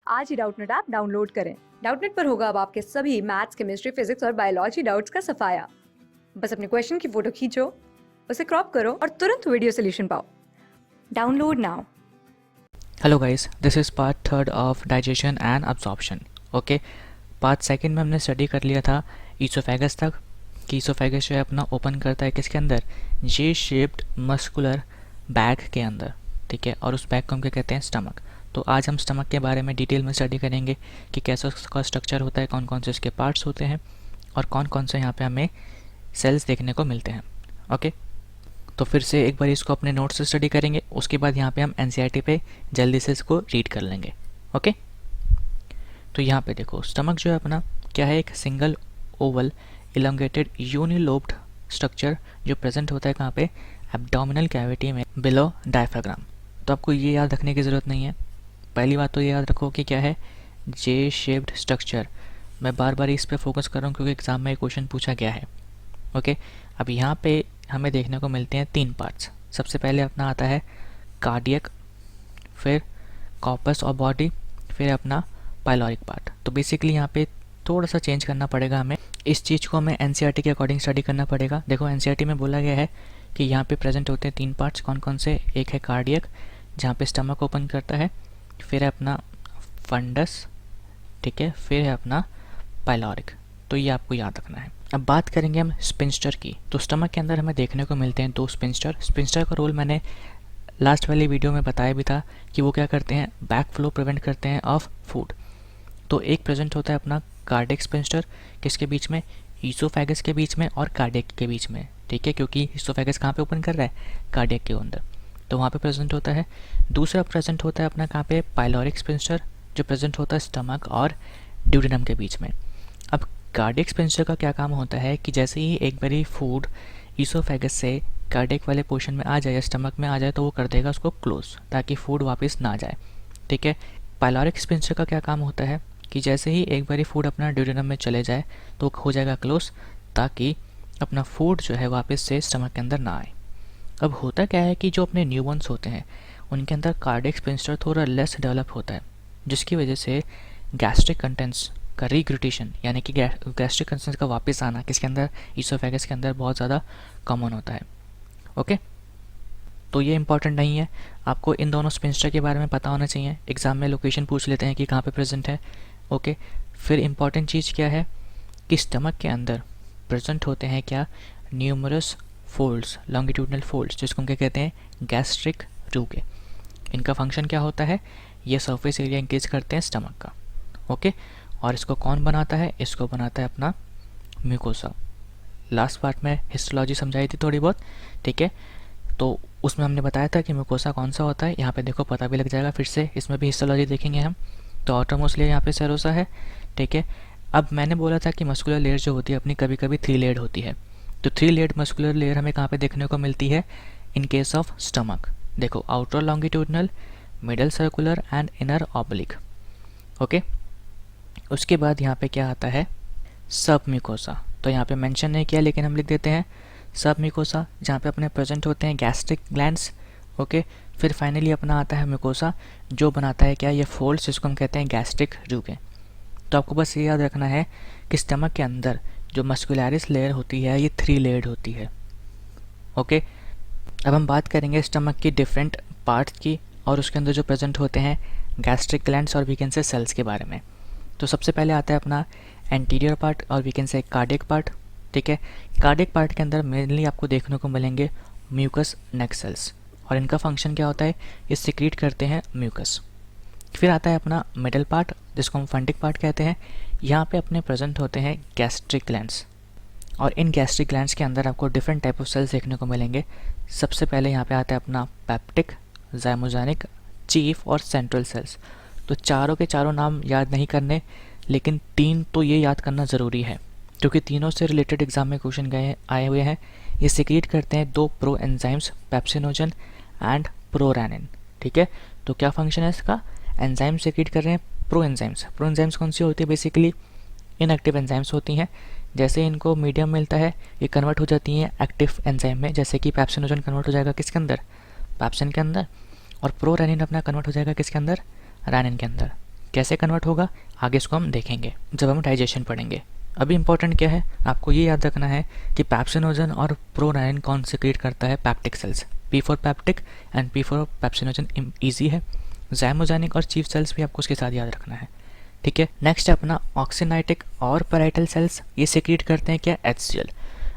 आज ही Doubtnut app download करें। Doubtnut पर होगा अब आपके सभी मैथ्स, केमिस्ट्री, फिजिक्स और बायोलॉजी डाउट्स का सफाया। बस अपने क्वेश्चन की फोटो खींचो, उसे क्रॉप करो और तुरंत वीडियो सोल्यूशन पाओ। Download now. Hello guys, this is part third of digestion and absorption. Okay, part second में हमने स्टडी कर लिया था ईसोफेगस तक कि ईसोफेगस जो है अपना ओपन करता है किसके अंदर, जे शेप्ड मस्कुलर बैग के अंदर। ठीक है, और उस बैग को हम क्या कहते हैं, स्टमक। तो आज हम स्टमक के बारे में डिटेल में स्टडी करेंगे कि कैसा उसका स्ट्रक्चर होता है, कौन कौन से उसके पार्ट्स होते हैं और कौन कौन से यहाँ पे हमें सेल्स देखने को मिलते हैं। ओके, तो फिर से एक बार इसको अपने नोट्स से स्टडी करेंगे, उसके बाद यहाँ पे हम एनसीईआरटी पे जल्दी से इसको रीड कर लेंगे। ओके, तो यहाँ पे देखो स्टमक जो है अपना क्या है, एक सिंगल ओवल इलोंगेटेड यूनिलोब्ड स्ट्रक्चर जो प्रेजेंट होता है कहाँ पे, एब्डोमिनल कैविटी में बिलो डायफ्राग्राम। तो आपको ये याद रखने की ज़रूरत नहीं है। पहली बात तो ये याद रखो कि क्या है, जे शेप्ड स्ट्रक्चर। मैं बार बार इस पे फोकस कर रहा हूँ क्योंकि एग्जाम में क्वेश्चन पूछा गया है। ओके, अब यहाँ पे हमें देखने को मिलते हैं तीन पार्ट्स। सबसे पहले अपना आता है कार्डियक, फिर कॉर्पस और बॉडी, फिर अपना पाइलोरिक पार्ट। तो बेसिकली यहाँ पे थोड़ा सा चेंज करना पड़ेगा हमें, इस चीज़ को हमें एनसीईआरटी के अकॉर्डिंग स्टडी करना पड़ेगा। देखो एनसीईआरटी में बोला गया है कि यहाँ पे प्रेजेंट होते हैं तीन पार्ट्स, कौन कौन से, एक है कार्डियक जहाँ पे स्टमक ओपन करता है, फिर है अपना फंडस, ठीक है, फिर है अपना पाइलोरिक। तो ये आपको याद रखना है। अब बात करेंगे हम स्पिंस्टर की। तो स्टमक के अंदर हमें देखने को मिलते हैं दो स्पिंस्टर। स्पिंस्टर का रोल मैंने लास्ट वाली वीडियो में बताया भी था कि वो क्या करते हैं, बैक फ्लो प्रिवेंट करते हैं ऑफ फूड। तो एक प्रेजेंट होता है अपना कार्डियक स्पिंस्टर, किसके बीच में, ईसोफेगस के बीच में और कार्डियक के बीच में। ठीक है, क्योंकि ईसोफेगस कहाँ पे ओपन कर रहा है, कार्डियक के अंदर, तो वहाँ पे प्रेजेंट होता है। दूसरा प्रेजेंट होता है अपना कहाँ पे, पाइलोरिक स्पिंस्टर, जो प्रेजेंट होता है स्टमक और ड्यूडेनम के बीच में। अब कार्डियक स्पिंस्टर का क्या काम होता है कि जैसे ही एक बारी फूड ईसोफेगस से कार्डियक वाले पोर्शन में आ जाए या स्टमक में आ जाए तो वो कर देगा उसको क्लोज, ताकि फूड वापस ना जाए। ठीक है, पाइलोरिक स्पिंस्टर का क्या काम होता है कि जैसे ही एक बारी फूड अपना ड्यूडेनम में चले जाए तो हो जाएगा क्लोज, ताकि अपना फूड जो है वापस से स्टमक के अंदर ना आए। अब होता क्या है कि जो अपने न्यूबॉर्न्स होते हैं उनके अंदर कार्डियक स्पिंस्टर थोड़ा लेस डेवलप होता है, जिसकी वजह से गैस्ट्रिक कंटेंट्स का रिग्रेटेशन यानी कि गैस्ट्रिक कंटेंट्स का वापस आना किसके अंदर, ईसोफेगस के अंदर बहुत ज़्यादा कॉमन होता है। ओके, तो ये इंपॉर्टेंट नहीं है, आपको इन दोनों स्पिंस्टर के बारे में पता होना चाहिए। एग्जाम में लोकेशन पूछ लेते हैं कि कहाँ पे प्रेजेंट है। ओके, फिर इंपॉर्टेंट चीज़ क्या है कि स्टमक के अंदर प्रेजेंट होते हैं क्या, न्यूमरस फोल्ड्स, लॉन्गिट्यूडनल फोल्ड्स, जिसको हम क्या कहते हैं, गैस्ट्रिक रूके। इनका फंक्शन क्या होता है, ये सरफेस एरिया इंक्रीज करते हैं स्टमक का। ओके, और इसको कौन बनाता है, इसको बनाता है अपना म्यूकोसा। लास्ट पार्ट में हिस्टोलॉजी समझाई थी थोड़ी बहुत। ठीक है, तो उसमें हमने बताया था कि म्यूकोसा कौन सा होता है, यहाँ पे देखो पता भी लग जाएगा। फिर से इसमें भी हिस्टोलॉजी देखेंगे हम। तो आउटरमोस्ट लेयर यहाँ पे सेरोसा है। ठीक है, अब मैंने बोला था कि मस्कुलर लेयर जो होती है अपनी कभी कभी 3 लेयर्ड होती है। तो 3 लेयर्ड मस्कुलर लेयर हमें कहाँ पे देखने को मिलती है, इन केस ऑफ स्टमक। देखो outer longitudinal, middle circular and inner oblique. Okay, उसके बाद यहाँ पे क्या आता है, सब म्यूकोसा। तो यहाँ पे मेंशन नहीं किया लेकिन हम लिख देते हैं सब म्यूकोसा, जहाँ पे अपने प्रेजेंट होते हैं गैस्ट्रिक ग्लैंड्स। ओके, फिर फाइनली अपना आता है म्यूकोसा जो बनाता है क्या, ये फोल्ड्स, जिसको हम कहते हैं गैस्ट्रिक रूके। तो आपको बस ये याद रखना है कि स्टमक के अंदर जो मस्कुलरिस लेयर होती है ये 3 लेयर्ड होती है। ओके, अब हम बात करेंगे स्टमक की डिफरेंट पार्ट्स की और उसके अंदर जो प्रेजेंट होते हैं गैस्ट्रिक ग्लैंड्स और वी कैन से सेल्स के बारे में। तो सबसे पहले आता है अपना एंटीरियर पार्ट और we can say cardiac part. ठीक है, कार्डियक पार्ट के अंदर मेनली आपको देखने को मिलेंगे म्यूकस नेक सेल्स, और इनका फंक्शन क्या होता है, ये सिक्रीट करते हैं म्यूकस। फिर आता है अपना मिडल पार्ट जिसको हम फंडिक पार्ट कहते हैं। यहाँ पे अपने प्रेजेंट होते हैं गैस्ट्रिक ग्लैंड्स, और इन गैस्ट्रिक ग्लैंड्स के अंदर आपको डिफरेंट टाइप ऑफ सेल्स देखने को मिलेंगे। सबसे पहले यहाँ पे आता है अपना पेप्टिक, जाइमोजेनिक, चीफ और सेंट्रल सेल्स। तो चारों के चारों नाम याद नहीं करने, लेकिन 3 तो ये याद करना ज़रूरी है क्योंकि तीनों से रिलेटेड एग्जाम में क्वेश्चन आए हुए हैं। ये सिक्रीट करते हैं 2 प्रो एंजाइम्स, पेप्सिनोजन एंड प्रोरैनिन। ठीक है, तो क्या फंक्शन है इसका, एंजाइम सिक्रीट कर रहे हैं प्रो एंजाइम्स। प्रो एंजाइम्स कौन सी होती है, बेसिकली इनएक्टिव एंजाइम्स होती हैं। जैसे इनको मीडियम मिलता है ये कन्वर्ट हो जाती हैं एक्टिव एंजाइम में, जैसे कि पेप्सिनोजन कन्वर्ट हो जाएगा किसके अंदर, पैप्सिन के अंदर, और प्रोरैनिन अपना कन्वर्ट हो जाएगा किसके अंदर, रैनिन के अंदर। कैसे कन्वर्ट होगा आगे इसको हम देखेंगे जब हम डाइजेशन पढ़ेंगे। अभी इंपॉर्टेंट क्या है, आपको ये याद रखना है कि पैप्सिनोजन और प्रोरायन कौन सिक्रीट करता है, peptic cells. P for peptic and P for pepsinogen easy है। ज़ाइमोजेनिक और चीफ सेल्स भी आपको उसके साथ याद रखना है, ठीक है। नेक्स्ट है अपना ऑक्सिनाइटिक और पैराइटल सेल्स, ये सिक्रीट करते हैं क्या, HCl।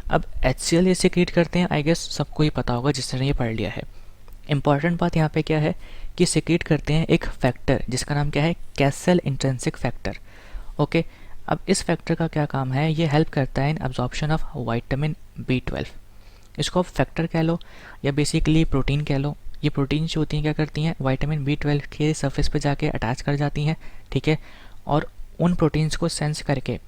अब HCl ये सिक्रीट करते हैं, आई गेस सबको ही पता होगा जिसने ये पढ़ लिया है। इंपॉर्टेंट बात यहाँ पे क्या है कि सिक्रीट करते हैं एक फैक्टर जिसका नाम क्या है, कैसल इंट्रिंसिक फैक्टर। ओके, अब इस फैक्टर का क्या काम है, ये हेल्प करता है इन अब्जॉर्प्शन ऑफ विटामिन B12। इसको आप फैक्टर कह लो या बेसिकली प्रोटीन कह लो। ये प्रोटीन जो होती हैं क्या करती हैं, विटामिन B12 के सरफेस पे जाके अटैच कर जाती हैं, ठीक है, और उन प्रोटीन्स को सेंस करके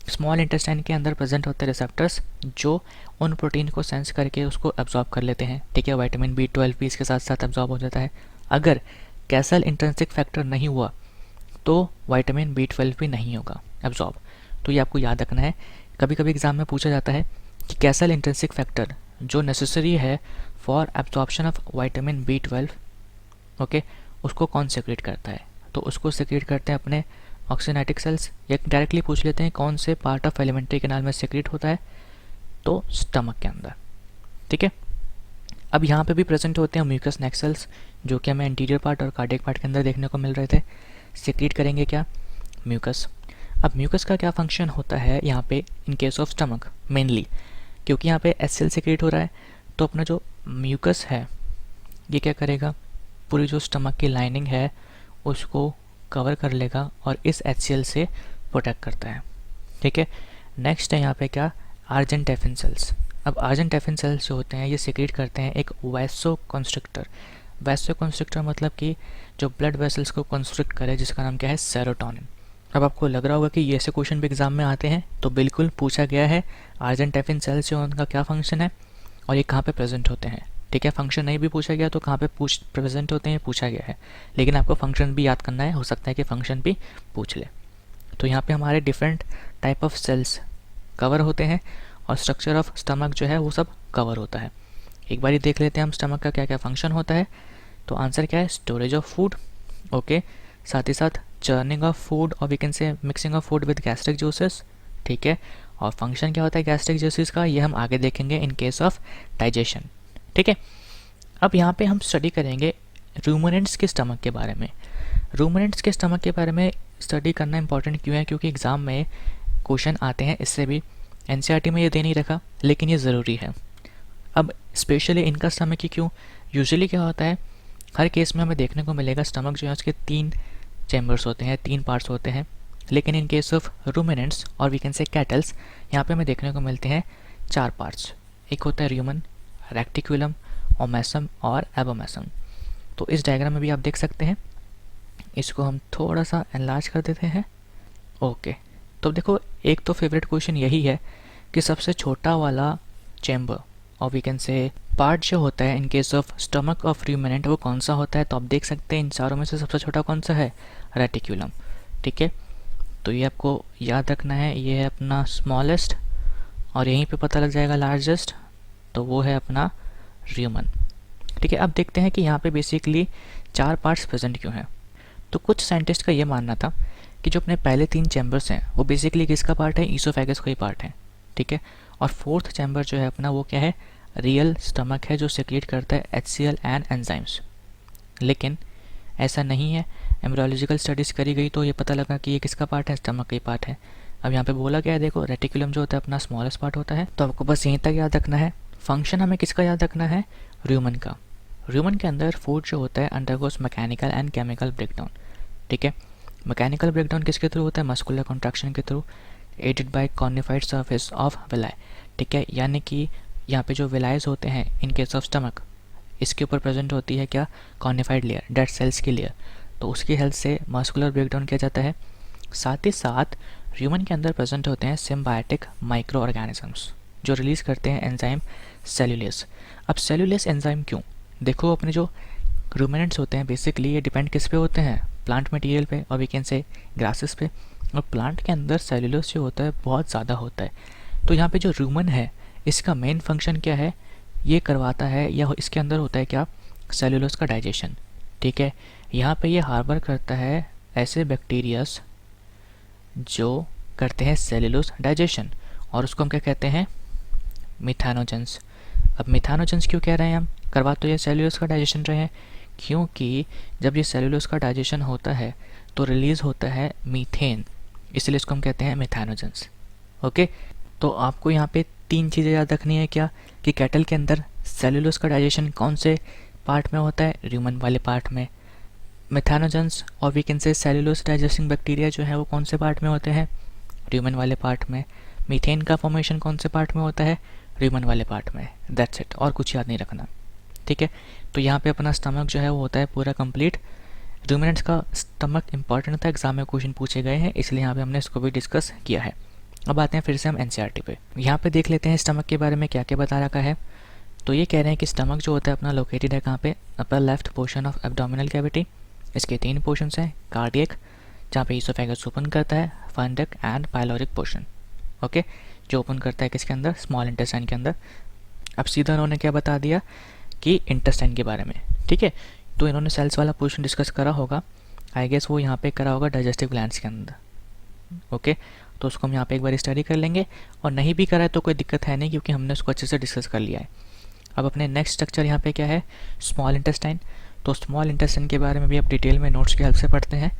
स्मॉल इंटेस्टाइन के अंदर प्रेजेंट होते हैं रिसेप्टर्स जो उन प्रोटीन को सेंस करके उसको एब्जॉर्ब कर लेते हैं, ठीक है। विटामिन B12 भी इसके साथ साथ एब्जॉर्ब हो जाता है। अगर कैसल इंट्रिंसिक फैक्टर नहीं हुआ तो विटामिन B12 भी नहीं होगा एब्जॉर्ब। तो ये आपको याद रखना है। कभी कभी एग्जाम में पूछा जाता है कि कैसल इंट्रिंसिक फैक्टर जो नेसेसरी है for absorption of vitamin B12, okay, उसको कौन सिक्रीट करता है, तो उसको सिक्रीट करते हैं अपने ऑक्सिनाइटिक सेल्स। या डायरेक्टली पूछ लेते हैं कौन से पार्ट ऑफ एलिमेंट्री कैनाल में सिक्रीट होता है, तो स्टमक के अंदर, ठीक है। अब यहाँ पे भी प्रेजेंट होते हैं म्यूकस नेक सेल्स जो कि हमें इंटीरियर पार्ट और कार्डियक पार्ट के अंदर देखने को मिल रहे थे। सिक्रीट करेंगे क्या, म्यूकस। अब म्यूकस का क्या फंक्शन होता है यहाँ पे in case of stomach mainly, क्योंकि यहाँ पे HCl सिक्रीट हो रहा है, तो अपना जो म्यूकस है ये क्या करेगा, पूरी जो स्टमक की लाइनिंग है उसको कवर कर लेगा और इस HCl से प्रोटेक्ट करता है, ठीक है। नेक्स्ट है यहाँ पे क्या, आर्जेंटेफिन सेल्स। अब आर्जेंटेफिन सेल्स जो होते हैं ये सिक्रीट करते हैं एक वैसोकंस्ट्रिक्टर। वैसोकंस्ट्रिक्टर मतलब कि जो ब्लड वेसल्स को कंस्ट्रिक्ट करे, जिसका नाम क्या है, सेरोटोनिन। अब आपको लग रहा होगा कि ये ऐसे क्वेश्चन भी एग्जाम में आते हैं, तो बिल्कुल पूछा गया है आर्जेंटेफिन सेल्स जो उनका क्या फंक्शन है और ये कहाँ पे प्रेजेंट होते हैं, ठीक है। फंक्शन नहीं भी पूछा गया तो कहाँ पे प्रेजेंट होते हैं पूछा गया है, लेकिन आपको फंक्शन भी याद करना है, हो सकता है कि फंक्शन भी पूछ ले। तो यहाँ पे हमारे different type of cells cover होते हैं और स्ट्रक्चर ऑफ स्टमक जो है वो सब कवर होता है। एक बार देख लेते हैं हम स्टमक का क्या क्या फंक्शन होता है। तो आंसर क्या है, स्टोरेज ऑफ फूड, ओके, साथ ही साथ चर्निंग ऑफ फूड और we can say mixing of food with gastric juices, ठीक है। और फंक्शन क्या होता है गैस्ट्रिक जूसेस का, ये हम आगे देखेंगे इन केस ऑफ डाइजेशन, ठीक है। अब यहाँ पे हम स्टडी करेंगे रूमिनेंट्स के स्टमक के बारे में। रूमिनेंट्स के स्टमक के बारे में स्टडी करना इंपॉर्टेंट क्यों है, क्योंकि एग्ज़ाम में क्वेश्चन आते हैं इससे भी। NCERT में ये दे नहीं रखा लेकिन ये ज़रूरी है। अब स्पेशली इनका स्टमक ही क्यों, यूजुअली क्या होता है हर केस में हमें देखने को मिलेगा स्टमक जो है उसके 3 चैम्बर्स होते हैं, 3 पार्ट्स होते हैं, लेकिन इन केस ऑफ रूमिनेंट्स और वी कैन से कैटल्स यहाँ पे हमें देखने को मिलते हैं 4 पार्ट्स। एक होता है र्यूमन, रेक्टिकुलम, ओमेसम और एबोमेसम। तो इस डायग्राम में भी आप देख सकते हैं, इसको हम थोड़ा सा एनलार्ज कर देते हैं, ओके। तो देखो एक तो फेवरेट क्वेश्चन यही है कि सबसे छोटा वाला चैम्बर और वी कैन से पार्ट जो होता है in case of stomach of ruminant वो कौन सा होता है। तो आप देख सकते हैं इन चारों में से सबसे छोटा कौन सा है, रेटिकुलम, ठीक है। तो ये आपको याद रखना है, ये है अपना स्मॉलेस्ट और यहीं पे पता लग जाएगा लार्जेस्ट, तो वो है अपना र्यूमन, ठीक है। अब देखते हैं कि यहाँ पे बेसिकली 4 पार्ट्स प्रेजेंट क्यों हैं। तो कुछ साइंटिस्ट का ये मानना था कि जो अपने पहले 3 चैम्बर्स हैं वो बेसिकली किसका पार्ट है, ईसोफेगस का ही पार्ट है, ठीक है। और 4th चैम्बर जो है अपना वो क्या है, रियल स्टमक है जो सिक्रीट करता है HCl एंड एंजाइम्स। लेकिन ऐसा नहीं है, एम्ब्रियोलॉजिकल स्टडीज़ करी गई तो ये पता लगा कि ये किसका पार्ट है, स्टमक का ही पार्ट है। अब यहाँ पे बोला गया है, देखो रेटिकुलम जो होता है अपना स्मॉलेस्ट पार्ट होता है, तो आपको बस यहीं तक याद रखना है। फंक्शन हमें किसका याद रखना है, र्यूमन का। र्यूमन के अंदर फूड जो होता है undergoes mechanical and chemical breakdown, ठीक है। मैकेनिकल ब्रेकडाउन किसके थ्रू होता है, मस्कुलर कॉन्ट्रैक्शन के through, aided by cornified surface of villi, ठीक है। यानी कि यहाँ पे जो विलाइज होते हैं इन केस ऑफ स्टमक, इसके ऊपर प्रेजेंट होती है क्या, कॉर्निफाइड लेयर, डेड सेल्स की लेयर, तो उसकी हेल्प से मस्कुलर ब्रेकडाउन किया जाता है। साथ ही साथ ह्यूमन के अंदर प्रेजेंट होते हैं सिम्बायोटिक माइक्रो ऑर्गेनिजम्स जो रिलीज़ करते हैं एंजाइम सेल्यूलेस। अब सेल्यूलेस एंजाइम क्यों, देखो अपने जो रूमिनेंट्स होते हैं बेसिकली ये डिपेंड किस पे होते हैं, प्लांट मटेरियल पे और वी कैन से ग्रासेस पे, और प्लांट के अंदर सेल्यूलोस जो होता है बहुत ज़्यादा होता है। तो यहाँ पे जो रूमन है इसका मेन फंक्शन क्या है, ये करवाता है या इसके अंदर होता है क्या, सेल्यूलोस का डाइजेशन, ठीक है। यहाँ पे ये हार्बर करता है ऐसे बैक्टीरियाज जो करते हैं सेल्यूलोज डाइजेशन, और उसको हम क्या कहते हैं, मिथानोजेंस। अब मिथानोजेंस क्यों कह रहे हैं हम, करवा तो ये सेल्यूलोज का डाइजेशन रहे हैं, क्योंकि जब ये सेल्यूलोज का डाइजेशन होता है तो रिलीज़ होता है मीथेन, इसलिए इसको हम कहते हैं मिथानोजेंस। ओके, तो आपको यहाँ पे 3 चीज़ें याद रखनी है क्या, कि कैटल के अंदर सेल्यूलोज का डाइजेशन कौन से पार्ट में होता है, र्यूमन वाले पार्ट में। मिथानोजेंस और we can say cellulose digesting bacteria जो है वो कौन से पार्ट में होते हैं, र्यूमन वाले पार्ट में। मीथेन का फॉर्मेशन कौन से पार्ट में होता है, र्यूमन वाले पार्ट में। दैट्स इट, और कुछ याद नहीं रखना, ठीक है। तो यहाँ पे अपना स्टमक जो है वो होता है पूरा कंप्लीट। रूमिनेंट्स का स्टमक इंपॉर्टेंट था, एग्जाम में क्वेश्चन पूछे गए हैं, इसलिए यहाँ पे हमने इसको भी डिस्कस किया है। अब आते हैं फिर से हम एनसीईआरटी पे। यहाँ पे देख लेते हैं स्टमक के बारे में क्या क्या बता रखा है। तो ये कह रहे हैं कि स्टमक जो होता है अपना लोकेटेड है कहाँ पे, upper left portion of abdominal cavity. इसके 3 पोर्शंस हैं, कार्डियक जहाँ पे ईसोफेगस ओपन करता है, फंडक एंड पाइलोरिक पोर्शन। ओके, जो ओपन करता है किसके अंदर, स्मॉल इंटेस्टाइन के अंदर। अब सीधा उन्होंने क्या बता दिया कि इंटेस्टाइन के बारे में, ठीक है। तो इन्होंने सेल्स वाला पोर्शन डिस्कस करा होगा, आई गेस वो यहाँ पे करा होगा डाइजेस्टिव ग्लैंड्स के अंदर। ओके, तो उसको हम यहाँ पे एक बार स्टडी कर लेंगे, और नहीं भी करा है तो कोई दिक्कत है नहीं, क्योंकि हमने उसको अच्छे से डिस्कस कर लिया है। अब अपने नेक्स्ट स्ट्रक्चर यहाँ पे क्या है, स्मॉल इंटेस्टाइन। तो स्मॉल इंटेस्टाइन के बारे में भी आप डिटेल में नोट्स की हेल्प से पढ़ते हैं।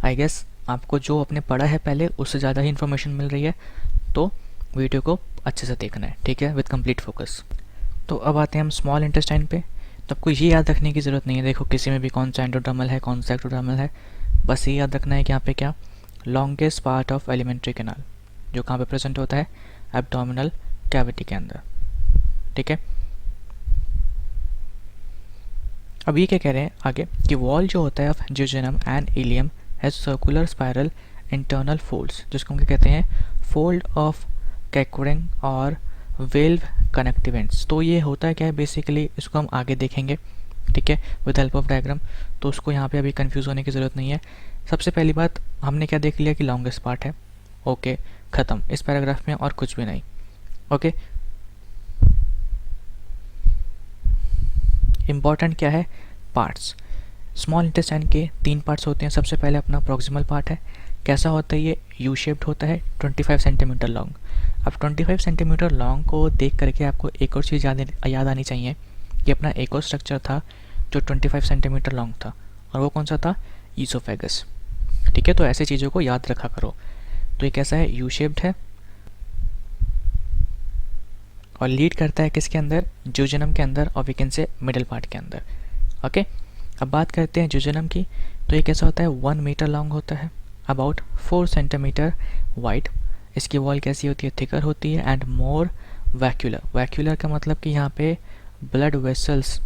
आई गेस आपको जो आपने पढ़ा है पहले उससे ज़्यादा ही इन्फॉर्मेशन मिल रही है, तो वीडियो को अच्छे से देखना है, ठीक है, विद कंप्लीट फोकस। तो अब आते हैं हम स्मॉल इंटेस्टाइन पे। तो आपको ये याद रखने की ज़रूरत नहीं है, देखो किसी में भी कौन सा एंडोडर्मल है कौन सा एक्टोडर्मल है, बस ये याद रखना है कि यहाँ पे क्या, longest part of alimentary canal जो कहाँ पे प्रेजेंट होता है, एब्डोमिनल कैविटी के अंदर, ठीक है। अब ये क्या कह रहे हैं आगे, कि वॉल जो होता है of jejunum and ileum has circular spiral internal folds, जिसको हम क्या कहते हैं, फोल्ड ऑफ कैकोरिंग और वेल्व कनेक्टिवेंट्स। तो ये होता है क्या है बेसिकली, इसको हम आगे देखेंगे, ठीक है, विद हेल्प ऑफ डायग्राम। तो उसको यहाँ पे अभी कंफ्यूज होने की ज़रूरत नहीं है। सबसे पहली बात हमने क्या देख लिया कि लॉन्गेस्ट पार्ट है, ओके, ख़त्म, इस पैराग्राफ में और कुछ भी नहीं। ओके, इम्पॉर्टेंट क्या है, पार्ट्स। स्मॉल इंटेस्टाइन के 3 पार्ट्स होते हैं। सबसे पहले अपना प्रॉक्सिमल पार्ट है, कैसा होता है ये, यू शेप्ड होता है, 25 सेंटीमीटर लॉन्ग। अब 25 सेंटीमीटर लॉन्ग को देख करके आपको एक और चीज़ याद आनी चाहिए कि अपना एक और स्ट्रक्चर था जो 25 सेंटीमीटर लॉन्ग था, और वो कौन सा था, ईसोफेगस, ठीक है। तो ऐसी चीज़ों को याद रखा करो। तो ये कैसा है, यू शेप्ड है, और लीड करता है किसके अंदर, जियोजेनम के अंदर, और we can say middle part के अंदर। ओके, अब बात करते हैं जियोजेनम की। तो ये कैसा होता है, 1 मीटर लॉन्ग होता है, अबाउट 4 सेंटीमीटर वाइड। इसकी वॉल कैसी होती है, थिकर होती है, एंड मोर वैक्यूलर। वैक्यूलर का मतलब कि यहाँ पे ब्लड वेसल्स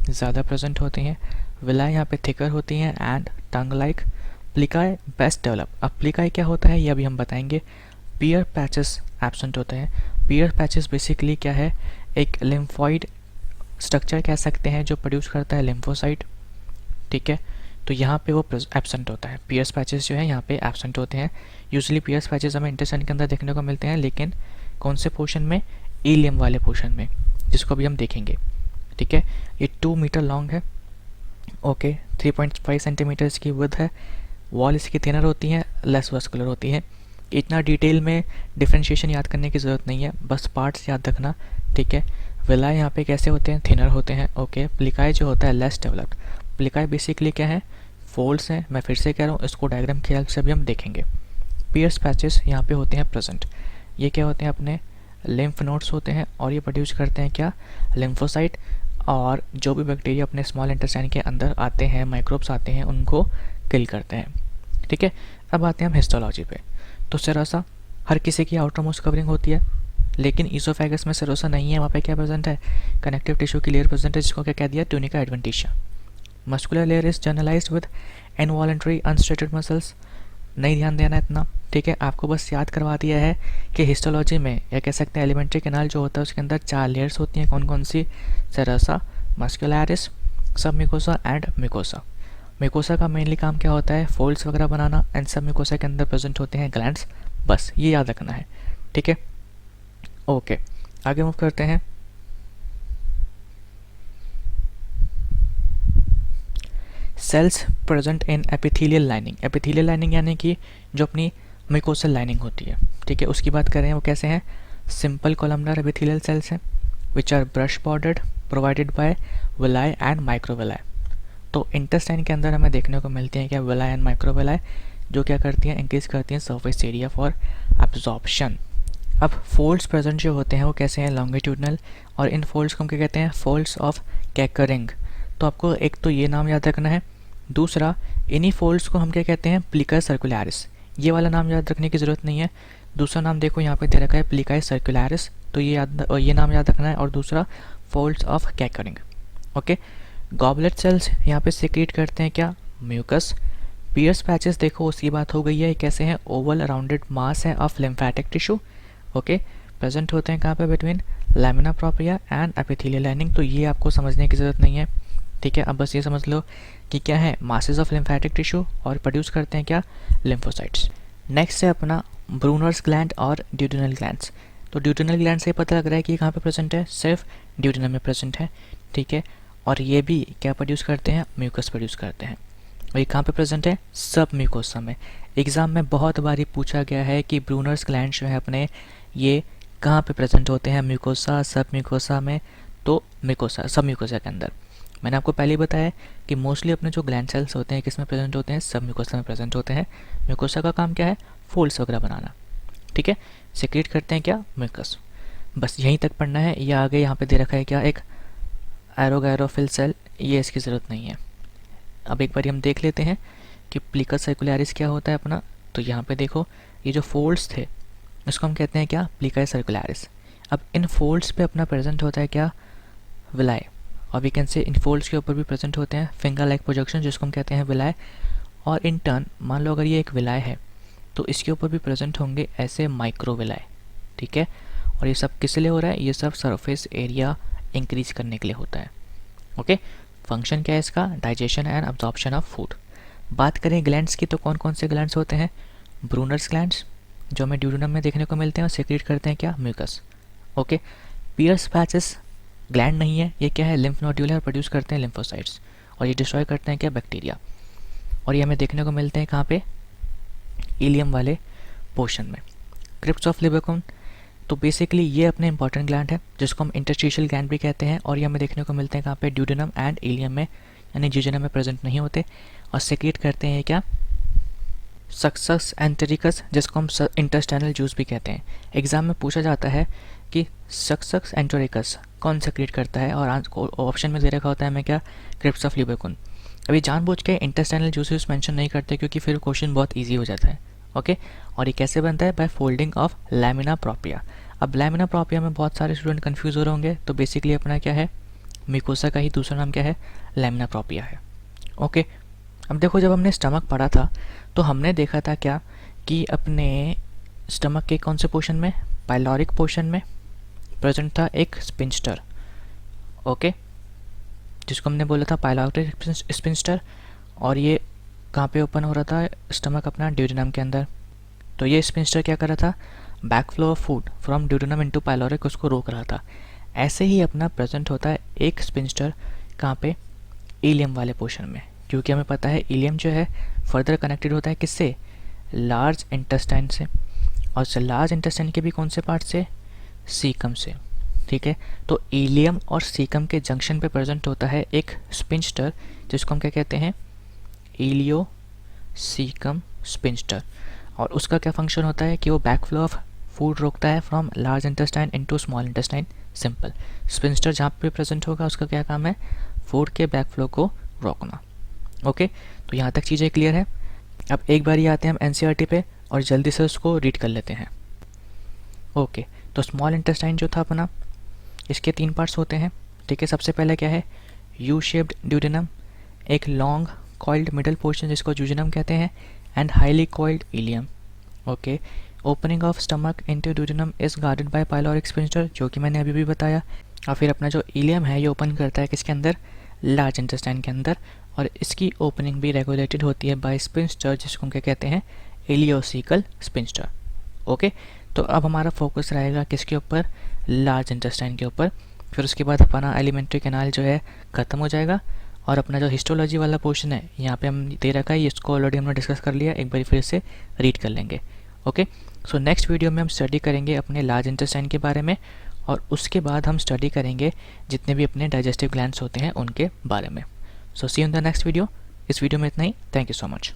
ज़्यादा प्रेजेंट होती हैं, विलाई यहाँ पे थिकर होती हैं, and tongue like. Plicae best develop. अब प्लिकाई क्या होता है ये अभी हम बताएंगे। पियर पैचेस एब्सेंट होते हैं। पियर पैचेस बेसिकली क्या है, एक लिम्फॉइड स्ट्रक्चर कह सकते हैं जो प्रोड्यूस करता है लिम्फोसाइट, ठीक है। तो यहाँ पे वो एब्सेंट होता है, पियर्स पैचेस जो है यहाँ पे एब्सेंट होते हैं। यूजुअली पियर्स पैचेस हमें इंटेस्टाइन के अंदर देखने को मिलते हैं, लेकिन कौन से पोर्शन में, इलियम वाले पोर्शन में, जिसको अभी हम देखेंगे, ठीक है। ये 2 मीटर लॉन्ग है, ओके, 3.5 सेंटीमीटर इसकी विड्थ है। वॉल इसकी थिनर होती है, लेस वस्कुलर होती है। इतना डिटेल में डिफ्रेंशिएशन याद करने की ज़रूरत नहीं है, बस पार्ट्स याद रखना, ठीक है। विलाई यहाँ पे कैसे होते हैं, थिनर होते हैं, ओके। प्लिकाई जो होता है लेस डेवलप्ड। प्लिकाई बेसिकली क्या है, फोल्ड्स हैं। मैं फिर से कह रहा हूँ, इसको डायग्राम की हेल्प से भी हम देखेंगे। पियर्स पैचेस यहाँ पे होते हैं प्रेजेंट। ये क्या होते हैं, अपने लिम्फ नोड्स होते हैं, और ये प्रोड्यूस करते हैं क्या, लिम्फोसाइट, और जो भी बैक्टीरिया अपने स्मॉल इंटेस्टाइन के अंदर आते हैं, माइक्रोब्स आते हैं, उनको किल करते हैं, ठीक है। अब आते हैं हम हिस्टोलॉजी पे। तो सेरोसा हर किसी की आउटर मोस्ट कवरिंग होती है, लेकिन ईसोफेगस में सेरोसा नहीं है। वहाँ पे क्या प्रेजेंट है, कनेक्टिव टिश्यू की लेयर प्रेजेंट है, जिसको क्या कह दिया, tunica adventitia. Muscular layer is generalised with involuntary unstriated muscles. नहीं ध्यान देना इतना, ठीक है। आपको बस याद करवा दिया है कि हिस्टोलॉजी में, या कह सकते हैं एलिमेंट्री कैनाल जो होता है उसके अंदर 4 लेयर्स होती हैं। कौन कौन सी, सेरोसा, मस्कुलरिस, सब मिकोसा एंड मिकोसा। मिकोसा का मेनली काम क्या होता है, फोल्ड्स वगैरह बनाना, एंड सब मिकोसा के अंदर प्रेजेंट होते हैं ग्लैंड्स। बस ये याद रखना है, ठीक है। ओके, आगे मूव करते हैं। Cells present in epithelial lining. Epithelial lining यानी कि जो अपनी म्यूकोसल लाइनिंग होती है, ठीक है, उसकी बात कर रहे हैं। वो कैसे हैं? सिंपल कोलमनर एपिथेलियल सेल्स हैं which are brush bordered provided by villi and microvilli. तो इंटेस्टाइन के अंदर हमें देखने को मिलती हैं क्या? विलाई एंड माइक्रोविलाई, जो क्या करती हैं? इंक्रीज करती हैं सरफेस एरिया फॉर एब्जॉर्प्शन। अब फोल्ड्स प्रेजेंट जो होते हैं वो कैसे हैं? लॉन्गिट्यूडनल, और इन फोल्ड्स को हम क्या कहते हैं? Folds of Kerckring. तो आपको एक तो ये नाम याद रखना है, दूसरा इन्हीं फोल्ड्स को हम क्या कहते हैं? प्लिका सर्कुलरिस। ये वाला नाम याद रखने की ज़रूरत नहीं है। दूसरा नाम देखो यहाँ पे दे रखा है प्लिका सर्कुलरिस, तो ये नाम याद रखना है। और दूसरा folds of Kerckring. Okay, goblet cells यहाँ पे सिक्रीट करते हैं क्या? म्यूकस। पियर्स पैचेस देखो उसकी बात हो गई है, कैसे हैं? ओवल राउंडेड मास है of lymphatic tissue. Okay, present होते हैं कहाँ पे? Between lamina propria and epithelial lining. तो ये आपको समझने की ज़रूरत नहीं है, ठीक है। अब बस ये समझ लो कि क्या है? मासेस ऑफ लिम्फेटिक टिश्यू, और प्रोड्यूस करते हैं क्या? लिम्फोसाइट्स। नेक्स्ट है अपना ब्रूनर्स ग्लैंड और ड्यूडेनल ग्लैंड्स। तो ड्यूडेनल ग्लैंड से पता लग रहा है कि कहाँ पे प्रेजेंट है? सिर्फ ड्यूडेनम में प्रेजेंट है, ठीक है। और ये भी क्या प्रोड्यूस करते हैं? म्यूकस प्रोड्यूस करते हैं। और ये कहाँ पे प्रेजेंट है? सब म्यूकोसा में। एग्जाम में बहुत बारी पूछा गया है कि ब्रूनर्स ग्लैंड जो है अपने, ये कहाँ पे प्रेजेंट होते हैं? म्यूकोसा, सब म्यूकोसा में। तो म्यूकोसा, सब म्यूकोसा के अंदर। मैंने आपको पहले ही बताया कि मोस्टली अपने जो ग्लैंड सेल्स होते हैं किस में प्रेजेंट होते हैं? सब म्यूकोसा में प्रेजेंट होते हैं। म्यूकोसा का काम क्या है? फोल्ड्स वगैरह बनाना, ठीक है। सिक्रीट करते हैं क्या? म्यूकस। बस यहीं तक पढ़ना है। ये आगे यहाँ पे दे रखा है क्या? एक एरोगैरोफिल सेल, ये इसकी ज़रूरत नहीं है। अब एक बार हम देख लेते हैं कि प्लिका सर्कुलरिस क्या होता है अपना। तो यहाँ पे देखो, ये जो फोल्ड्स थे इसको हम कहते हैं क्या? प्लिका सर्कुलरिस। अब इन फोल्ड्स पे अपना प्रेजेंट होता है क्या? विलाई। और वी कैन से इन फोल्ड्स के ऊपर भी प्रेजेंट होते हैं फिंगर लाइक प्रोजेक्शन, जिसको हम कहते हैं विलाई। और इन टर्न मान लो अगर ये एक विलाई है तो इसके ऊपर भी प्रेजेंट होंगे ऐसे माइक्रोविलाई, ठीक है। और ये सब किस लिए हो रहा है? ये सब सरफेस एरिया इंक्रीज करने के लिए होता है। ओके, फंक्शन क्या है इसका? Digestion and absorption of food. बात करें ग्लैंड्स की, तो कौन कौन से ग्लैंड्स होते हैं? ब्रूनर्स ग्लैंड्स, जो हमें ड्यूडेनम में देखने को मिलते हैं और सेक्रेट करते हैं क्या? Mucus. Okay, Peyer's patches gland नहीं है, ये क्या है? लिम्फ नोड्यूल है और प्रोड्यूस करते हैं लिम्फोसाइट्स, और ये डिस्ट्रॉय करते हैं क्या? बैक्टीरिया। और ये हमें देखने को मिलते हैं कहाँ पे? इलियम वाले पोर्शन में। क्रिप्स ऑफ लिबेकुम, तो बेसिकली ये अपने इंपॉर्टेंट ग्लैंड है जिसको हम इंटरस्टिशियल ग्लैंड भी कहते हैं, और ये हमें देखने को मिलते हैं कहाँ पे? ड्यूडेनम एंड इलियम में, यानी जियोजेनम में प्रेजेंट नहीं होते। और सेक्रेट करते हैं क्या? सक्सस एंटेरिकस, जिसको हम इंटेस्टाइनल जूस भी कहते हैं। एग्जाम में पूछा जाता है कि सक्सस एंटेरिकस कौन सेक्रेट करता है, और ऑप्शन में दे रखा होता है हमें क्या? Crypts of Lieberkühn. अभी जानबूझ के इंटेस्टाइनल जूसेस मेंशन नहीं करते क्योंकि फिर क्वेश्चन बहुत इजी हो जाता है। ओके, और ये कैसे बनता है? By folding of lamina propria. अब लैमिना प्रोप्रिया में बहुत सारे स्टूडेंट कंफ्यूज हो रहे होंगे, तो बेसिकली अपना क्या है? म्यूकोसा का ही दूसरा नाम क्या है? लैमिना प्रोप्रिया है। ओके, अब देखो जब हमने स्टमक पढ़ा था तो हमने देखा था क्या कि अपने स्टमक के कौन से पोर्शन में? पाइलोरिक पोर्शन में प्रेजेंट था एक स्पिंस्टर। ओके, जिसको हमने बोला था पाइलोरिक स्पिंस्टर। और ये कहाँ पे ओपन हो रहा था? स्टमक अपना ड्यूडेनम के अंदर। तो ये स्पिंस्टर क्या कर रहा था? Back flow of food from duodenum into pyloric, उसको रोक रहा था। ऐसे ही अपना प्रेजेंट होता है एक स्पिंस्टर कहाँ पे? इलियम वाले पोर्शन में, क्योंकि हमें पता है इलियम जो है फर्दर कनेक्टेड होता है किससे? लार्ज इंटेस्टाइन से, और लार्ज इंटेस्टाइन के भी कौन से पार्ट से? सीकम से, ठीक है। तो इलियम और सीकम के जंक्शन पे प्रेजेंट होता है एक स्पिंस्टर, जिसको हम क्या कहते हैं? इलियो सीकम स्पिंस्टर। और उसका क्या फंक्शन होता है कि वो बैक फ्लो ऑफ फूड रोकता है from large intestine into small intestine. Simple, sphincter जहाँ पे प्रेजेंट होगा उसका क्या काम है? फूड के बैक फ्लो को रोकना। ओके, तो यहाँ तक चीज़ें क्लियर है। अब एक बार ही आते हैं हम एनसीईआरटी पे और जल्दी से उसको रीड कर लेते हैं। ओके, तो स्मॉल इंटेस्टाइन जो था अपना, इसके 3 पार्ट्स होते हैं, ठीक है। सबसे पहले क्या है? यू शेप्ड ड्यूडेनम, एक लॉन्ग कॉइल्ड मिडल पोर्शन जिसको जूजेनम कहते हैं, and highly coiled ileum. Okay, opening of stomach into duodenum is guarded by pyloric sphincter, जो कि मैंने अभी भी बताया। और फिर अपना जो इलियम है ये ओपन करता है किसके अंदर? लार्ज इंटेस्टाइन के अंदर, और इसकी ओपनिंग भी रेगुलेटेड होती है बाय स्पिंस्टर, जिसको हम क्या कहते हैं? Ileocaecal sphincter. ओके, तो अब हमारा फोकस रहेगा किसके ऊपर? लार्ज इंटेस्टाइन के ऊपर। फिर उसके बाद अपना एलिमेंट्री कैनाल जो है ख़त्म हो जाएगा, और अपना जो हिस्टोलॉजी वाला पोर्शन है यहाँ पे हम दे रखा है, इसको ऑलरेडी हमने डिस्कस कर लिया, एक बार फिर से रीड कर लेंगे। ओके, सो नेक्स्ट वीडियो में हम स्टडी करेंगे अपने लार्ज इंटेस्टाइन के बारे में, और उसके बाद हम स्टडी करेंगे जितने भी अपने डाइजेस्टिव ग्लैंड्स होते हैं उनके बारे में। So see you in the next video. इस वीडियो में इतना ही। Thank you so much.